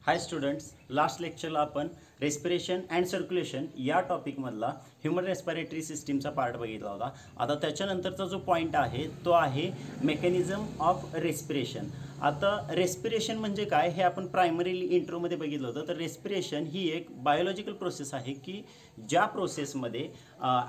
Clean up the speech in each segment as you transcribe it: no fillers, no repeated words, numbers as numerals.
हाय students, last लेक्चरला आपण respiration and circulation या टॉपिकमधला human respiratory सिस्टीमचा पार्ट बघितला होता. आता त्याच्यानंतरचा जो पॉईंट आहे तो आहे मेकॅनिझम ऑफ रेस्पिरेशन. आता रेस्पिरेशन म्हणजे काय हे आपण प्रायमरीली इंट्रोमध्ये बघितलं होतं. तर रेस्पिरेशन ही एक बायोलॉजिकल प्रोसेस आहे की ज्या प्रोसेसमध्ये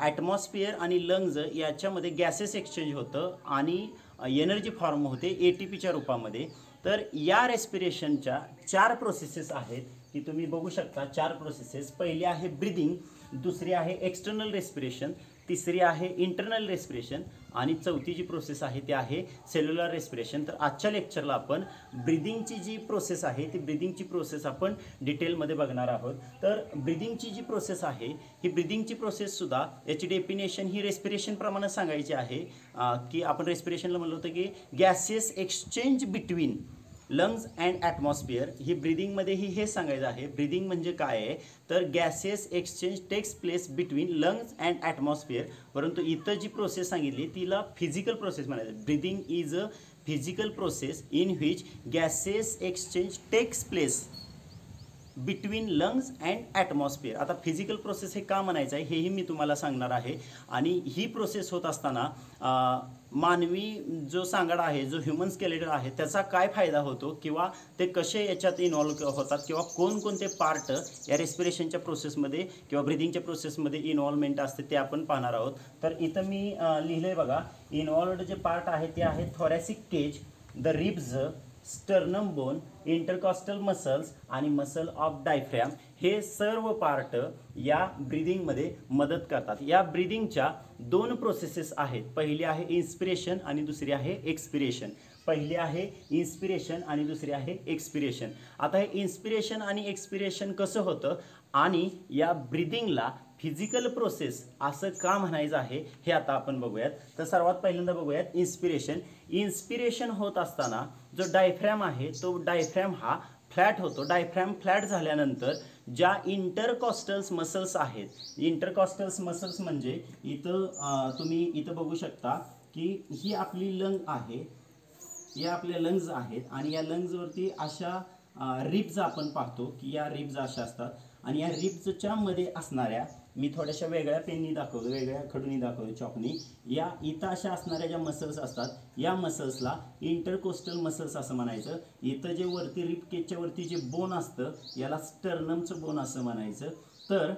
ॲटमॉस्फिअर आणि लंग्ज याच्यामध्ये गॅसेस एक्सचेंज होतं आणि एनर्जी फॉर्म होते ATPच्या रूपामध्ये. तर या रेस्पिरेशनच्या 4 प्रोसेसेस आहेत की तुम्ही बघू शकता. 4 प्रोसेसेस. पहिली आहे ब्रीदिंग, दुसरी आहे एक्सटर्नल रेस्पिरेशन, तिसरी आहे इंटरनल रेस्पिरेशन आणि चौथी जी प्रोसेस आहे ती आहे सेल्युलर रेस्पिरेशन. तर आजच्या लेक्चरला आपण ब्रीदिंगची जी प्रोसेस आहे ती ब्रीदिंगची प्रोसेस आपण डिटेलमध्ये बघणार आहोत. तर ब्रीदिंगची जी प्रोसेस आहे ही ब्रीदिंगची प्रोसेससुद्धा याची डेफिनेशन ही रेस्पिरेशनप्रमाणे सांगायची आहे की आपण रेस्पिरेशनला म्हणलं होतं की gases exchange between lungs and atmosphere. ही ब्रीदिंगमध्येही हे सांगायचं आहे. ब्रीदिंग म्हणजे काय आहे तर gases exchange takes place between lungs and atmosphere. परंतु इथं जी प्रोसेस सांगितली तिला फिजिकल प्रोसेस म्हणायचं. Breathing is a physical process in which gases exchange takes place between lungs and atmosphere. आता फिजिकल प्रोसेस हे का म्हणायचं आहे हेही मी तुम्हाला सांगणार आहे. आणि ही प्रोसेस होत असताना मानवी जो सांगाडा आहे, जो ह्युमन स्केलेटन आहे त्याचा काय फायदा होतो किंवा ते कसे याच्यात इन्व्हॉल्व होतात किंवा कोणकोणते पार्ट या रेस्पिरेशनच्या प्रोसेसमध्ये किंवा ब्रिदिंगच्या प्रोसेसमध्ये इन्व्हॉल्वमेंट असते ते आपण पाहणार आहोत. तर इथं मी लिहिलं आहे बघा. इन्व्हॉल्वड जे पार्ट आहे ते आहे thoracic cage, the ribs, sternum bone, intercostal muscles आणि मसल ऑफ डायफ्रॅम. हे सर्व पार्ट या ब्रीदिंगमध्ये मदत करतात. या ब्रीदिंगच्या 2 प्रोसेसेस आहेत. पहिली आहे इन्स्पिरेशन आणि दुसरी आहे एक्सपिरेशन. पहिली आहे इन्स्पिरेशन आणि दुसरी आहे एक्सपिरेशन. आता हे इन्स्पिरेशन आणि एक्सपिरेशन कसं होतं आणि या ब्रीदिंगला फिजिकल प्रोसेस असं का म्हणायचं आहे हे आता आपण बघूयात. तर सर्वात पहिल्यांदा बघूयात इन्स्पिरेशन. इन्स्पिरेशन होत असताना जो डायफ्रॅम आहे तो डायफ्रॅम हा फ्लॅट होतो. डायफ्रॅम फ्लॅट झाल्यानंतर ज्या इंटरकॉस्टल्स मसल्स आहेत, इंटरकॉस्टल्स मसल्स म्हणजे इथं तुम्ही इथं बघू शकता की ही आपली लंग आहे, या आपल्या लंग्ज आहेत आणि या लंग्जवरती अशा रिब्ज आपण पाहतो की या रिब्ज अशा असतात आणि या रिब्जच्या मध्ये असणाऱ्या, मी थोड्याशा वेगळ्या पेननी दाखवतो, वेगळ्या खडूनी दाखवतो, चॉकनी. या इथं अशा असणाऱ्या ज्या मसल्स असतात या मसल्सला इंटरकोस्टल मसल्स असं म्हणायचं. इथं जे वरती रिब केजच्या वरती जे बोन असतं याला स्टर्नमचं बोन असं म्हणायचं. तर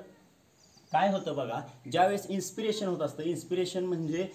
काय होतं बघा, ज्यावेळेस इन्स्पिरेशन होत असतं, इन्स्पिरेशन म्हणजे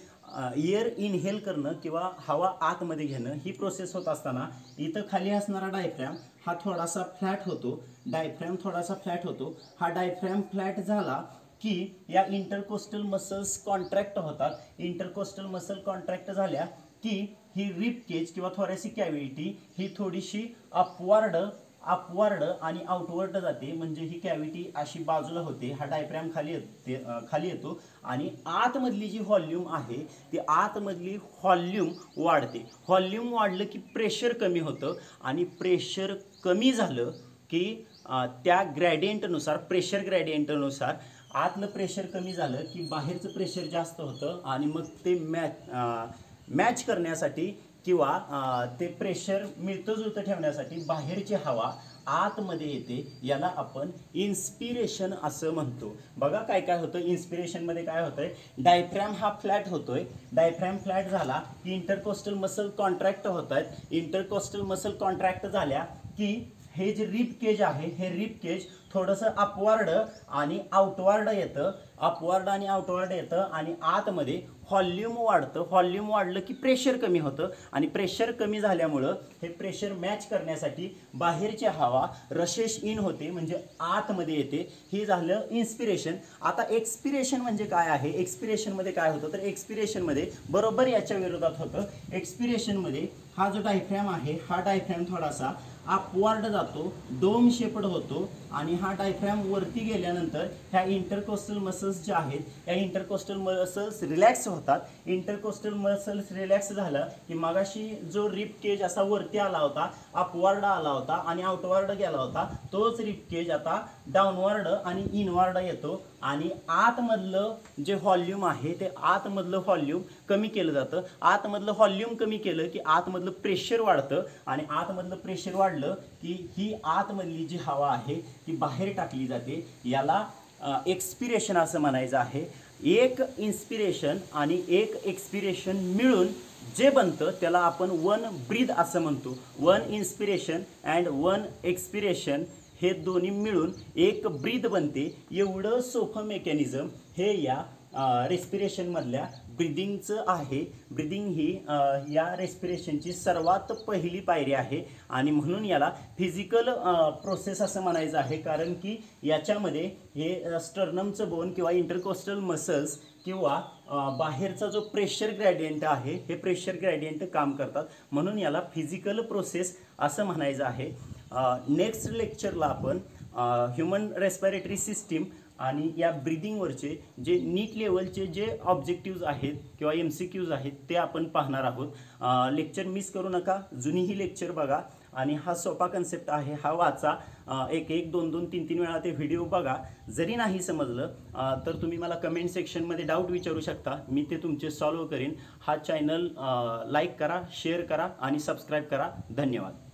एअर इनहेल करणं किंवा हवा आतमध्ये घेणं, ही प्रोसेस होत असताना इथं खाली असणारा डायफ्रॅम हा थोडासा फ्लॅट होतो. डायफ्रॅम थोडासा फ्लॅट होतो. हा डायफ्रॅम फ्लॅट झाला की या इंटरकोस्टल मसल्स कॉन्ट्रॅक्ट होतात. इंटरकोस्टल मसल कॉन्ट्रॅक्ट झाल्या की ही रिब केज किंवा थोरॅसिक कॅव्हिटी ही थोडीशी अपवर्ड आणि आउटवर्ड जाते. म्हणजे ही कॅव्हिटी अशी बाजूला होते. हा डायफ्रॅम खाली येतो आणि आतमधली जी व्हॉल्यूम आहे ती आतमधली व्हॉल्यूम वाढते. व्हॉल्यूम वाढलं की प्रेशर कमी होतं आणि प्रेशर कमी झालं की त्या ग्रॅडियंटनुसार, प्रेशर ग्रॅडियंटनुसार आतलं प्रेशर कमी झालं की बाहेरचं प्रेशर जास्त होतं आणि मग ते मॅच करण्यासाठी किंवा ते प्रेशर मिळतं जुळतं ठेवण्यासाठी बाहेरची हवा आतमध्ये येते. याला आपण इन्स्पिरेशन असं म्हणतो. बघा काय काय होतं इन्स्पिरेशनमध्ये. काय होतंय, डायफ्रॅम हा फ्लॅट होतोय. डायफ्रॅम फ्लॅट झाला की इंटरकोस्टल मसल कॉन्ट्रॅक्ट होत आहेत. इंटरकोस्टल मसल कॉन्ट्रॅक्ट झाल्या की हे जे रिब केज आहे हे रिब केज थोडंसं अपवर्ड आणि आउटवर्ड येतं. अपवर्ड आणि आउटवर्ड येतं आणि आतमध्ये व्हॉल्यूम वाढतं. व्हॉल्यूम वाढलं की प्रेशर कमी होतं आणि प्रेशर कमी झाल्यामुळं हे प्रेशर मॅच करण्यासाठी बाहेरची हवा रशेस इन होते म्हणजे आतमध्ये येते. हे झालं इन्स्पिरेशन. आता एक्सपिरेशन म्हणजे काय आहे, एक्सपिरेशनमध्ये काय होतं तर एक्सपिरेशनमध्ये बरोबर याच्या विरोधात होतं. एक्सपिरेशनमध्ये हा जो डायफ्रॅम आहे हा डायफ्रॅम थोडासा अपवर्ड जातो, डोम शेपड होतो आणि हा डायफ्रॅम वरती गेल्यानंतर ह्या इंटरकोस्टल मसल्स ज्या आहेत या इंटरकोस्टल मसल्स रिलॅक्स होतात. इंटरकोस्टल मसल्स रिलॅक्स झालं की मगाशी जो रिब केज असा वरती आला होता, अपवर्ड आला होता आणि आउटवर्ड गेला होता, तोच रिब केज आता डाऊनवर्ड आणि इनवर्ड येतो आणि आतमधलं जे व्हॉल्यूम आहे ते आतमधलं व्हॉल्यूम कमी केलं जातं. आतमधलं व्हॉल्यूम कमी केलं की आतमधलं प्रेशर वाढतं आणि आतमधलं प्रेशर वाढलं सोडलं की ही आतमधली जी हवा आहे ती बाहेर टाकली जाते, याला एक्सपिरेशन असं म्हणायचं आहे. एक इन्स्पिरेशन आणि एक एक्सपिरेशन मिळून जे बनतं त्याला आपण वन ब्रीथ असं म्हणतो. One inspiration and one expiration हे दोन्ही मिळून एक ब्रीथ बनते. एवढं सोपं मेकॅनिझम हे या रेस्पिरेशनमधल्या ब्रिदिंगचं आहे. ब्रिदिंग ही या रेस्पिरेशनची सर्वात पहिली पायरी आहे आणि म्हणून याला फिजिकल प्रोसेस असं म्हणायचं आहे, कारण की याच्यामध्ये हे स्टर्नमचं बोन किंवा इंटरकोस्टल मसल्स किंवा बाहेरचा जो प्रेशर ग्रेडियंट आहे हे प्रेशर ग्रेडियंट काम करतात, म्हणून याला फिजिकल प्रोसेस असं म्हणायचं आहे. नेक्स्ट लेक्चरला आपण ह्युमन रेस्पिरेटरी सिस्टीम आणि या ब्रीदिंगवरचे जे नीट लेवलचे जे ऑब्जेक्टिव्ज आहेत किंवा MCQs आहेत ते आपण पाहणार आहोत. लेक्चर मिस करू नका, जुनीही लेक्चर बघा आणि हा सोपा कन्सेप्ट आहे, हा वाचा. एक 2 3 वेळा ते व्हिडिओ बघा. जरी नाही समजलं तर तुम्ही मला कमेंट सेक्शनमध्ये डाऊट विचारू शकता, मी ते तुमचे सॉल्व्ह करीन. हा चॅनल लाईक करा, शेअर करा आणि सबस्क्राईब करा. धन्यवाद.